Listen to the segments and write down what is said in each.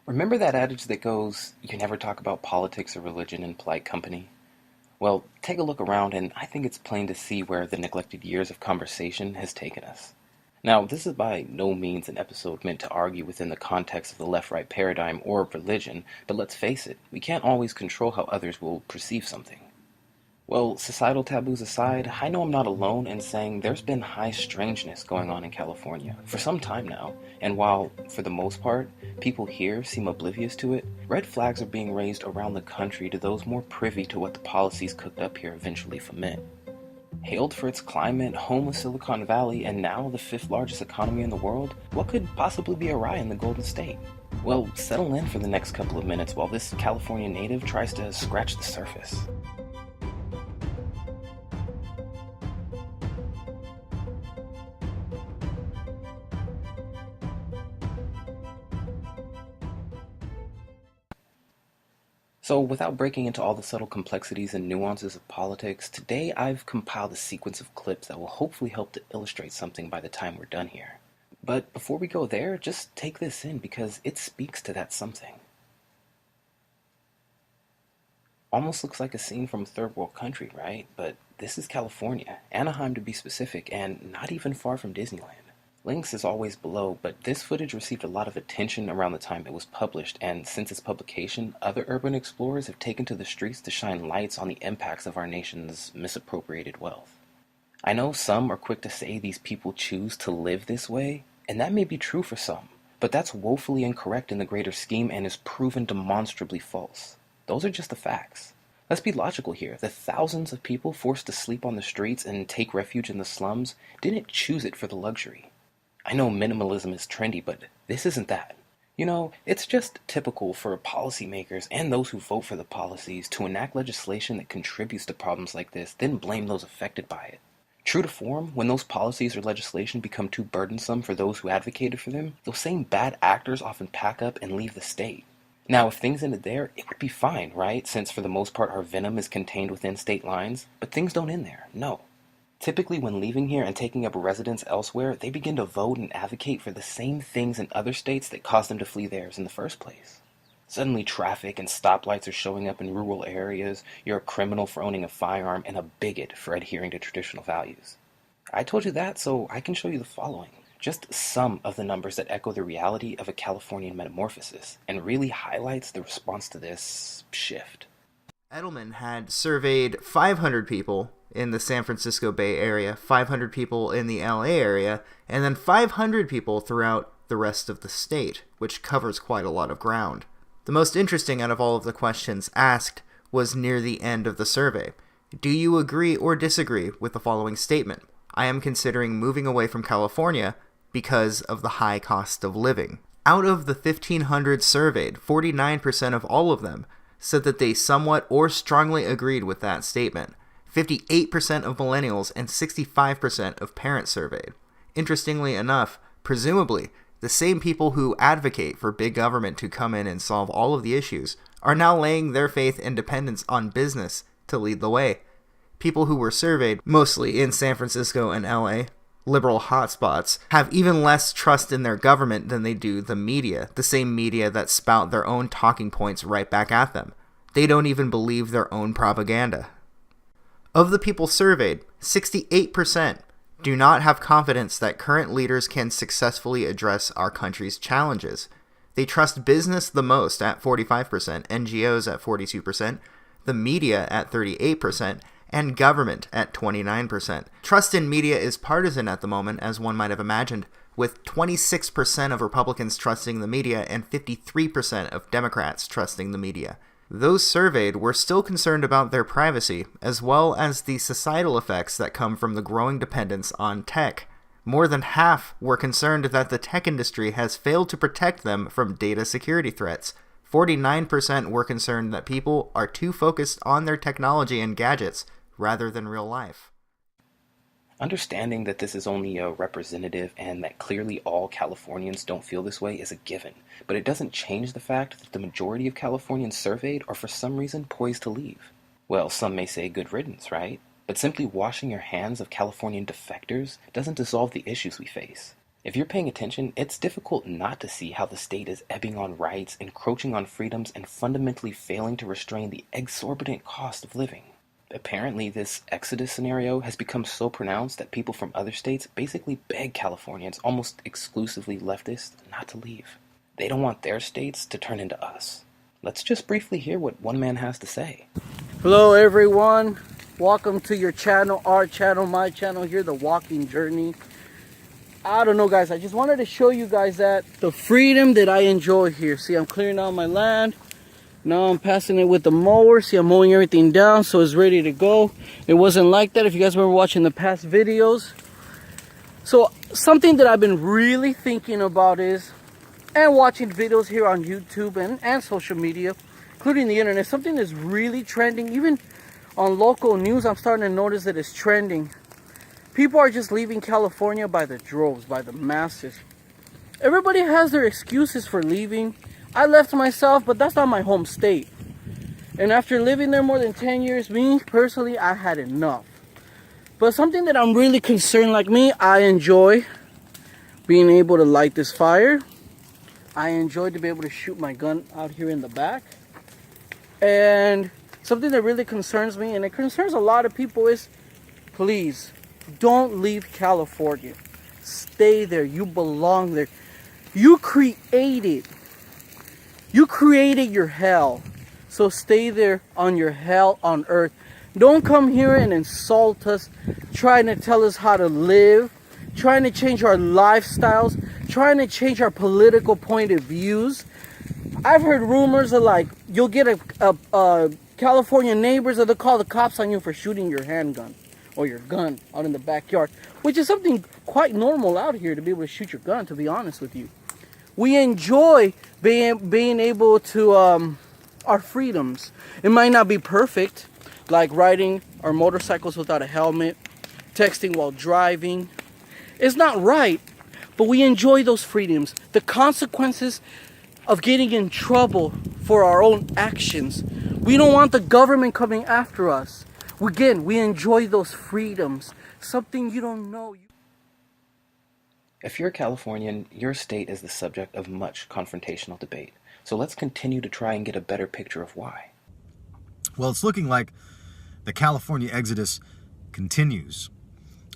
Remember that adage that goes, you never talk about politics or religion in polite company? Well, take a look around, and I think it's plain to see where the neglected years of conversation has taken us. Now, this is by no means an episode meant to argue within the context of the left-right paradigm or religion, but let's face it, we can't always control how others will perceive something. Well, societal taboos aside, I know I'm not alone in saying there's been high strangeness going on in California for some time now, and while, for the most part, people here seem oblivious to it, red flags are being raised around the country to those more privy to what the policies cooked up here eventually foment. Hailed for its climate, home of Silicon Valley, and now the fifth largest economy in the world, what could possibly be awry in the Golden State? Well, settle in for the next couple of minutes while this California native tries to scratch the surface. So, without breaking into all the subtle complexities and nuances of politics, today I've compiled a sequence of clips that will hopefully help to illustrate something by the time we're done here. But before we go there, just take this in because it speaks to that something. Almost looks like a scene from a third world country, right? But this is California, Anaheim to be specific, and not even far from Disneyland. Links is always below, but this footage received a lot of attention around the time it was published, and since its publication, other urban explorers have taken to the streets to shine lights on the impacts of our nation's misappropriated wealth. I know some are quick to say these people choose to live this way, and that may be true for some, but that's woefully incorrect in the greater scheme and is proven demonstrably false. Those are just the facts. Let's be logical here. The thousands of people forced to sleep on the streets and take refuge in the slums didn't choose it for the luxury. I know minimalism is trendy, but this isn't that. You know, it's just typical for policymakers and those who vote for the policies to enact legislation that contributes to problems like this, then blame those affected by it. True to form, when those policies or legislation become too burdensome for those who advocated for them, those same bad actors often pack up and leave the state. Now, if things ended there, it would be fine, right? Since for the most part our venom is contained within state lines, but things don't end there, no. Typically, when leaving here and taking up residence elsewhere, they begin to vote and advocate for the same things in other states that caused them to flee theirs in the first place. Suddenly, traffic and stoplights are showing up in rural areas, you're a criminal for owning a firearm, and a bigot for adhering to traditional values. I told you that so I can show you the following. Just some of the numbers that echo the reality of a Californian metamorphosis, and really highlights the response to this shift. Edelman had surveyed 500 people in the San Francisco Bay Area, 500 people in the LA area, and then 500 people throughout the rest of the state, which covers quite a lot of ground. The most interesting out of all of the questions asked was near the end of the survey. Do you agree or disagree with the following statement? I am considering moving away from California because of the high cost of living. Out of the 1,500 surveyed, 49% of all of them said that they somewhat or strongly agreed with that statement. 58% of millennials and 65% of parents surveyed. Interestingly enough, presumably, the same people who advocate for big government to come in and solve all of the issues are now laying their faith and dependence on business to lead the way. People who were surveyed, mostly in San Francisco and LA, liberal hotspots, have even less trust in their government than they do the media, the same media that spout their own talking points right back at them. They don't even believe their own propaganda. Of the people surveyed, 68% do not have confidence that current leaders can successfully address our country's challenges. They trust business the most at 45%, NGOs at 42%, the media at 38%, and government at 29%. Trust in media is partisan at the moment, as one might have imagined, with 26% of Republicans trusting the media and 53% of Democrats trusting the media. Those surveyed were still concerned about their privacy, as well as the societal effects that come from the growing dependence on tech. More than half were concerned that the tech industry has failed to protect them from data security threats. 49% were concerned that people are too focused on their technology and gadgets rather than real life. Understanding that this is only a representative and that clearly all Californians don't feel this way is a given, but it doesn't change the fact that the majority of Californians surveyed are for some reason poised to leave. Well, some may say good riddance, right? But simply washing your hands of Californian defectors doesn't dissolve the issues we face. If you're paying attention, it's difficult not to see how the state is ebbing on rights, encroaching on freedoms, and fundamentally failing to restrain the exorbitant cost of living. Apparently, this exodus scenario has become so pronounced that people from other states basically beg Californians, almost exclusively leftists, not to leave. They don't want their states to turn into us. Let's just briefly hear what one man has to say. Hello everyone, welcome to your channel, our channel, my channel here, The Walking Journey. I don't know guys, I just wanted to show you guys that the freedom that I enjoy here. See, I'm clearing out my land. Now I'm passing it with the mower. See, I'm mowing everything down so it's ready to go. It wasn't like that if you guys remember watching the past videos. So something that I've been really thinking about is, and watching videos here on YouTube and social media, including the internet, something that's really trending, even on local news. I'm starting to notice that it's trending. People are just leaving California by the droves, by the masses. Everybody has their excuses for leaving. I left myself, but that's not my home state. And after living there more than 10 years, me personally, I had enough. But something that I'm really concerned, like me, I enjoy being able to light this fire. I enjoy to be able to shoot my gun out here in the back. And something that really concerns me, and it concerns a lot of people, is please don't leave California. Stay there. You belong there. You created your hell. So stay there on your hell on earth. Don't come here and insult us, trying to tell us how to live, trying to change our lifestyles, trying to change our political point of views. I've heard rumors of like, you'll get a California neighbors that they'll call the cops on you for shooting your handgun or your gun out in the backyard, which is something quite normal out here, to be able to shoot your gun, to be honest with you. We enjoy being able to, our freedoms. It might not be perfect, like riding our motorcycles without a helmet, texting while driving. It's not right, but we enjoy those freedoms. The consequences of getting in trouble for our own actions. We don't want the government coming after us. Again, we enjoy those freedoms. Something you don't know. If you're a Californian, your state is the subject of much confrontational debate. So let's continue to try and get a better picture of why. Well, it's looking like the California exodus continues.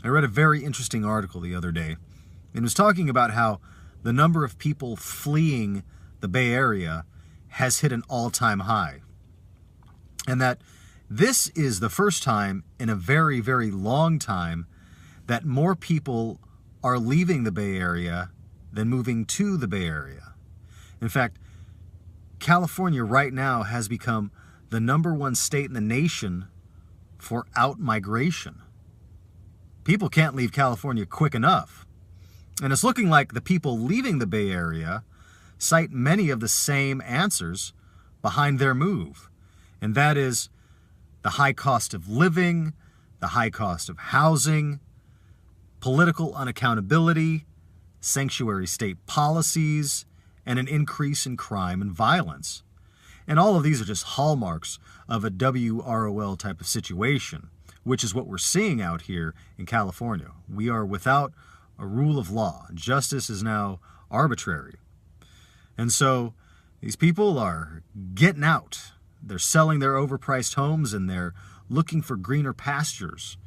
I read a very interesting article the other day. It was talking about how the number of people fleeing the Bay Area has hit an all-time high. And that this is the first time in a very, very long time that more people are leaving the Bay Area than moving to the Bay Area. In fact, California right now has become the #1 state in the nation for out-migration. People can't leave California quick enough. And it's looking like the people leaving the Bay Area cite many of the same answers behind their move. And that is the high cost of living, the high cost of housing, political unaccountability, sanctuary state policies, and an increase in crime and violence. And all of these are just hallmarks of a WROL type of situation, which is what we're seeing out here in California. We are without a rule of law. Justice is now arbitrary. And so these people are getting out. They're selling their overpriced homes and they're looking for greener pastures.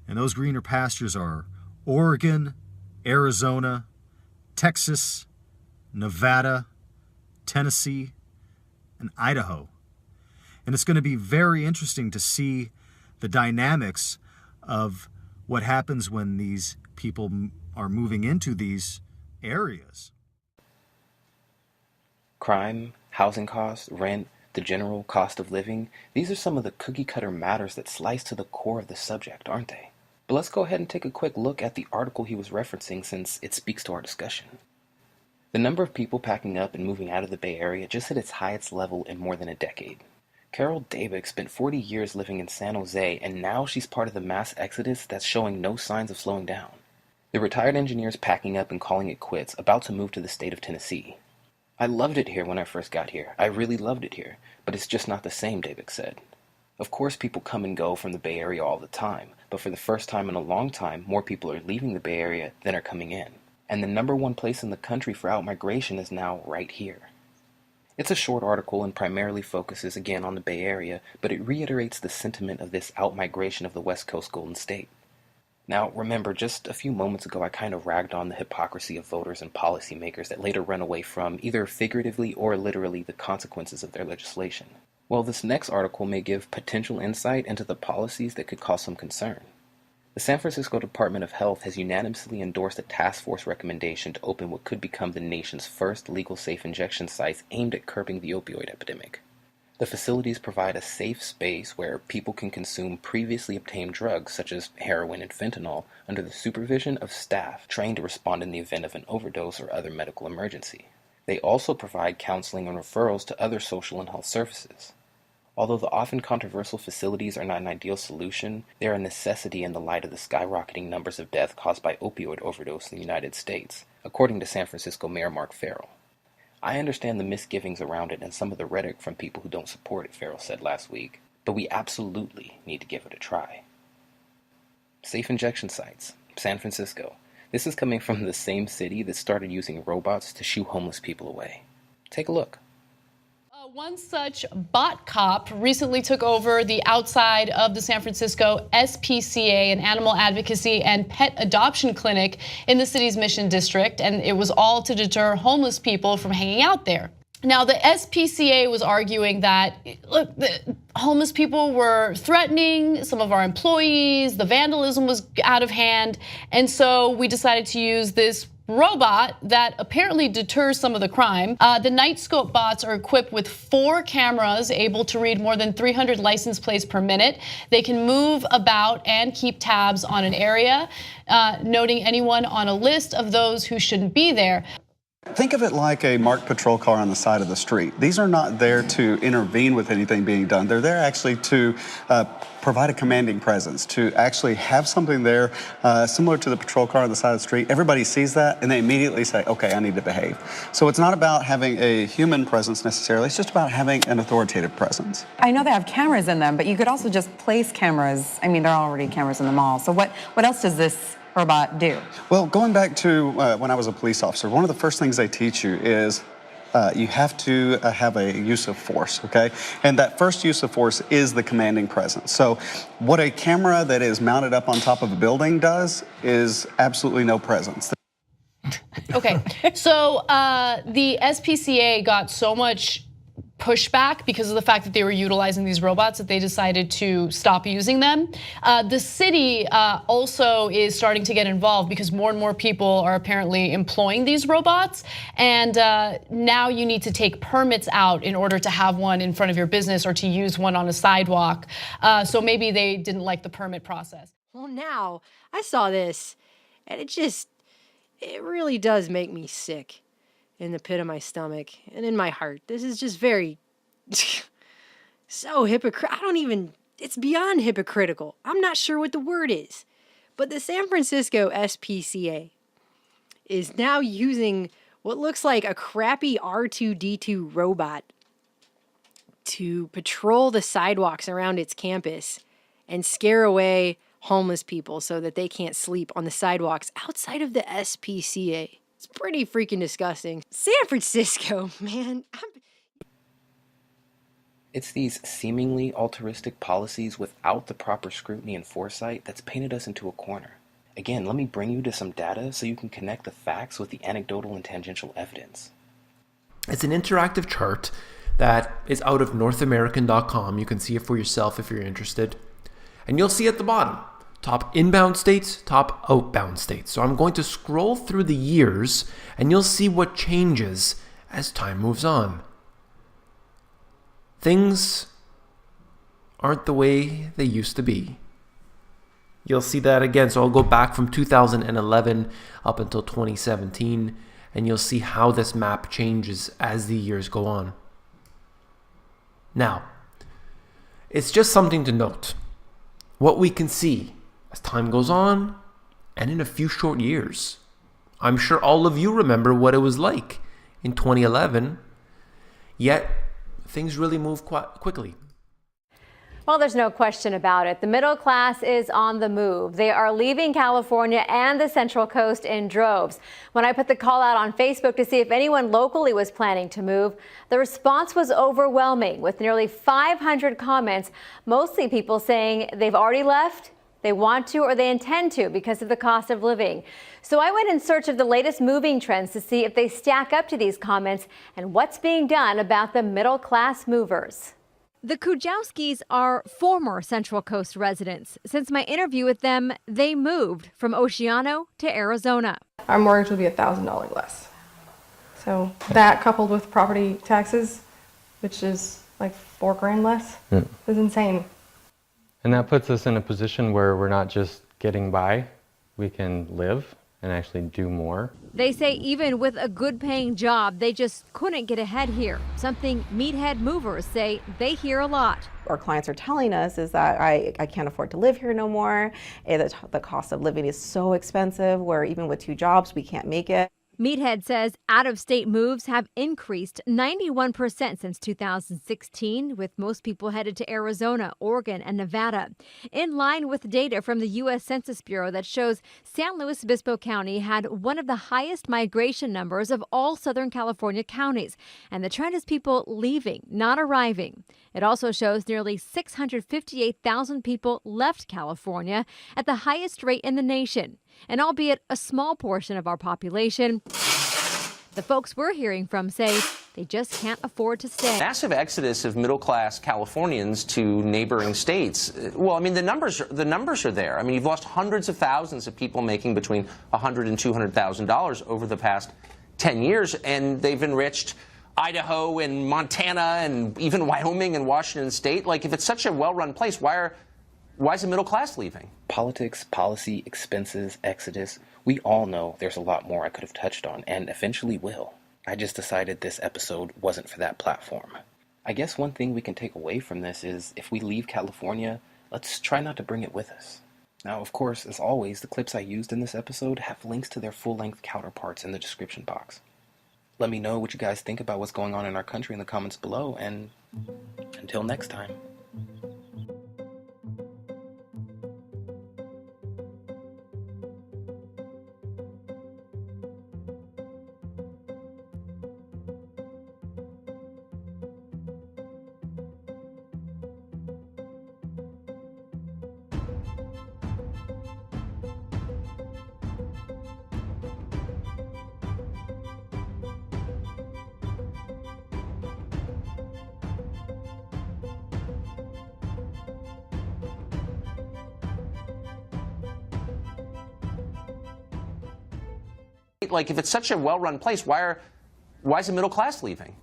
And those greener pastures are Oregon, Arizona, Texas, Nevada, Tennessee, and Idaho. And it's going to be very interesting to see the dynamics of what happens when these people are moving into these areas. Crime, housing costs, rent, the general cost of living, these are some of the cookie-cutter matters that slice to the core of the subject, aren't they? But let's go ahead and take a quick look at the article he was referencing, since it speaks to our discussion. The number of people packing up and moving out of the Bay Area just hit its highest level in more than a decade. Carol Dabick spent 40 years living in San Jose, and now she's part of the mass exodus that's showing no signs of slowing down. The retired engineer's packing up and calling it quits, about to move to the state of Tennessee. I loved it here when I first got here. I really loved it here, but it's just not the same, Dabick said. Of course, people come and go from the Bay Area all the time, but for the first time in a long time, more people are leaving the Bay Area than are coming in. And the number one place in the country for outmigration is now right here. It's a short article and primarily focuses again on the Bay Area, but it reiterates the sentiment of this outmigration of the West Coast Golden State. Now, remember, just a few moments ago I kind of ragged on the hypocrisy of voters and policymakers that later run away from, either figuratively or literally, the consequences of their legislation. Well, this next article may give potential insight into the policies that could cause some concern. The San Francisco Department of Health has unanimously endorsed a task force recommendation to open what could become the nation's first legal safe injection sites aimed at curbing the opioid epidemic. The facilities provide a safe space where people can consume previously obtained drugs such as heroin and fentanyl under the supervision of staff trained to respond in the event of an overdose or other medical emergency. They also provide counseling and referrals to other social and health services. Although the often controversial facilities are not an ideal solution, they are a necessity in the light of the skyrocketing numbers of deaths caused by opioid overdose in the United States, according to San Francisco Mayor Mark Farrell. I understand the misgivings around it and some of the rhetoric from people who don't support it, Farrell said last week, but we absolutely need to give it a try. Safe injection sites, San Francisco. This is coming from the same city that started using robots to shoo homeless people away. Take a look. One such bot cop recently took over the outside of the San Francisco SPCA, an animal advocacy and pet adoption clinic in the city's Mission District, and it was all to deter homeless people from hanging out there. Now, the SPCA was arguing that, look, the homeless people were threatening some of our employees, the vandalism was out of hand, and so we decided to use this robot that apparently deters some of the crime. The Nightscope bots are equipped with 4 cameras able to read more than 300 license plates per minute. They can move about and keep tabs on an area, noting anyone on a list of those who shouldn't be there. Think of it like a marked patrol car on the side of the street. These are not there to intervene with anything being done. They're there actually to provide a commanding presence, to actually have something there similar to the patrol car on the side of the street. Everybody sees that and they immediately say, okay, I need to behave. So it's not about having a human presence necessarily, it's just about having an authoritative presence. I know they have cameras in them, but you could also just place cameras. I mean, there are already cameras in the mall. So what else does this robot do? Well, going back to when I was a police officer, one of the first things they teach you is you have to have a use of force, okay? And that first use of force is the commanding presence. So what a camera that is mounted up on top of a building does is absolutely no presence. Okay, so the SPCA got so much pushback because of the fact that they were utilizing these robots that they decided to stop using them. The city also is starting to get involved because more and more people are apparently employing these robots, and now you need to take permits out in order to have one in front of your business or to use one on a sidewalk. So maybe they didn't like the permit process. Well, now I saw this and it really does make me sick in the pit of my stomach and in my heart. This is just very so hypocritical. It's beyond hypocritical. I'm not sure what the word is. But the San Francisco SPCA is now using what looks like a crappy R2-D2 robot to patrol the sidewalks around its campus and scare away homeless people so that they can't sleep on the sidewalks outside of the SPCA. It's pretty freaking disgusting. San Francisco, man. It's these seemingly altruistic policies without the proper scrutiny and foresight that's painted us into a corner. Again, let me bring you to some data so you can connect the facts with the anecdotal and tangential evidence. It's an interactive chart that is out of NorthAmerican.com. You can see it for yourself if you're interested. And you'll see at the bottom, top inbound states, top outbound states. So I'm going to scroll through the years and you'll see what changes as time moves on. Things aren't the way they used to be. You'll see that again. So I'll go back from 2011 up until 2017 and you'll see how this map changes as the years go on. Now, it's just something to note. What we can see as time goes on, and in a few short years. I'm sure all of you remember what it was like in 2011, yet things really move quite quickly. Well, there's no question about it. The middle class is on the move. They are leaving California and the Central Coast in droves. When I put the call out on Facebook to see if anyone locally was planning to move, the response was overwhelming with nearly 500 comments, mostly people saying they've already left, they want to, or they intend to because of the cost of living. So I went in search of the latest moving trends to see if they stack up to these comments and what's being done about the middle class movers. The Kujawskis are former Central Coast residents. Since my interview with them, they moved from Oceano to Arizona. Our mortgage will be $1,000 less. So that coupled with property taxes, which is like $4,000 less, is insane. And that puts us in a position where we're not just getting by, we can live and actually do more. They say even with a good paying job, they just couldn't get ahead here. Something meathead movers say they hear a lot. Our clients are telling us is that I can't afford to live here no more. The cost of living is so expensive where even with 2 jobs, we can't make it. Meathead says out-of-state moves have increased 91% since 2016, with most people headed to Arizona, Oregon, and Nevada. In line with data from the U.S. Census Bureau that shows San Luis Obispo County had one of the highest migration numbers of all Southern California counties. And the trend is people leaving, not arriving. It also shows nearly 658,000 people left California at the highest rate in the nation. And albeit a small portion of our population, the folks we're hearing from say they just can't afford to stay. Massive exodus of middle-class Californians to neighboring states. Well, I mean, the numbers are there. I mean, you've lost hundreds of thousands of people making between $100,000 and $200,000 over the past 10 years, and they've enriched Idaho and Montana and even Wyoming and Washington State. Like, if it's such a well-run place, why is the middle class leaving? Politics, policy, expenses, exodus. We all know there's a lot more I could have touched on, and eventually will. I just decided this episode wasn't for that platform. I guess one thing we can take away from this is if we leave California, let's try not to bring it with us. Now, of course, as always, the clips I used in this episode have links to their full-length counterparts in the description box. Let me know what you guys think about what's going on in our country in the comments below, and until next time. Like, if it's such a well-run place, why is the middle class leaving?